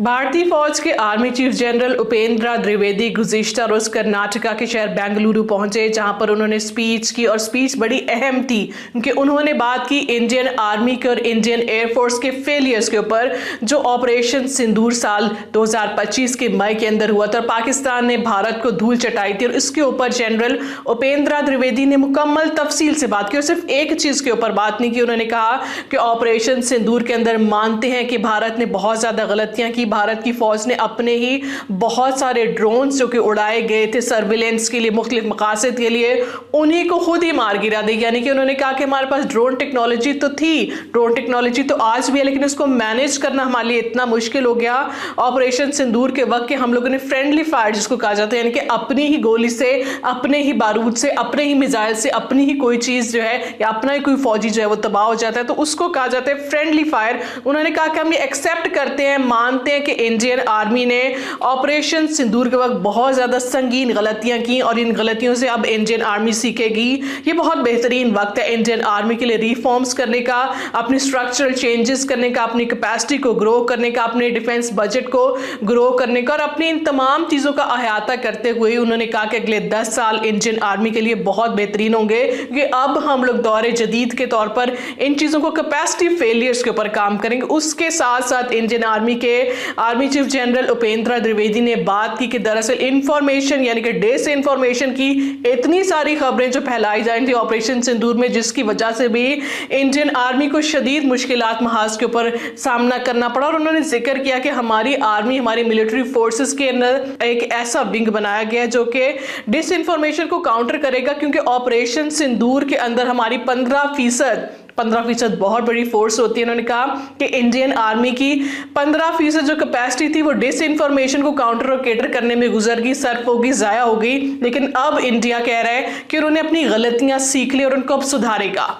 भारतीय फौज के army chief general Upendra Dwivedi गुज़िश्ता रोज कर्नाटका के शहर बेंगलुरु पहुंचे, जहां पर उन्होंने स्पीच की और स्पीच बड़ी अहम थी क्योंकि उन्होंने बात की इंडियन आर्मी के और इंडियन एयरफोर्स के फेलियर्स के ऊपर जो ऑपरेशन सिंदूर साल 2025 के मई के अंदर हुआ था और पाकिस्तान ने भारत को धूल चटाई थी। और इसके ऊपर जनरल उपेंद्र द्विवेदी ने मुकम्मल तफसील से बात की और सिर्फ एक चीज़ के ऊपर बात नहीं की। उन्होंने कहा कि ऑपरेशन सिंदूर के अंदर मानते हैं कि भारत ने बहुत ज़्यादा गलतियाँ की। भारत की फौज ने अपने ही बहुत सारे ड्रोन्स जो कि उड़ाए गए थे सर्विलेंस के लिए, मुख्तलिफ मकासद के लिए, उन्हीं को खुद ही मार गिरा दी। यानी कि उन्होंने कहा कि हमारे पास ड्रोन टेक्नोलॉजी तो थी, ड्रोन टेक्नोलॉजी तो आज भी है, लेकिन उसको मैनेज करना हमारे लिए इतना मुश्किल हो गया ऑपरेशन सिंदूर के वक्त कि हम लोगों ने फ्रेंडली फायर जिसको कहा जाता है, यानी कि अपनी ही गोली से, अपने ही बारूद से, अपने ही मिसाइल से, अपनी ही कोई चीज़ जो है या अपना ही कोई फौजी जो है वो तबाह हो जाता है, तो उसको कहा जाता है फ्रेंडली फायर। उन्होंने कहा कि हम ये एक्सेप्ट करते हैं, मानते हैं कि इंडियन आर्मी ने ऑपरेशन सिंदूर के वक्त बहुत ज़्यादा संगीन गलतियां की और इन गलतियों से अब इंडियन आर्मी सीखेगी। ये बहुत बेहतरीन वक्त है इंडियन आर्मी के लिए रिफॉर्म्स करने का, अपनी स्ट्रक्चरल चेंजेस करने का, अपनी कैपेसिटी को ग्रो करने का, अपने डिफेंस बजट को ग्रो करने का और अपनी इन तमाम चीज़ों का अहाता करते हुए उन्होंने कहा कि अगले 10 साल इंडियन आर्मी के लिए बहुत बेहतरीन होंगे क्योंकि अब हम लोग दौरे जदीद के तौर पर इन चीज़ों को कैपेसिटी फेलियर्स के ऊपर काम करेंगे। उसके साथ साथ इंडियन आर्मी के army chief general Upendra Dwivedi ने बात की कि दरअसल इंफॉर्मेशन यानी कि डिस इंफॉर्मेशन की इतनी सारी खबरें जो फैलाई जा रही थी ऑपरेशन सिंदूर में, जिसकी वजह से भी इंडियन आर्मी को शदीद मुश्किलात महाज के ऊपर सामना करना पड़ा। और उन्होंने जिक्र किया कि हमारी आर्मी, हमारी मिलिट्री फोर्सेस के अंदर एक ऐसा विंग बनाया गया है जो कि डिस इंफॉर्मेशन को काउंटर करेगा, क्योंकि ऑपरेशन सिंदूर के अंदर हमारी 15% बहुत बड़ी फोर्स होती है। उन्होंने कहा कि इंडियन आर्मी की 15% जो कैपेसिटी थी वो डिस इंफॉर्मेशन को काउंटर और केटर करने में गुजर गई, सर्फ होगी, जाया हो गई। लेकिन अब इंडिया कह रहा है कि उन्होंने अपनी गलतियां सीख ली और उनको अब सुधारेगा।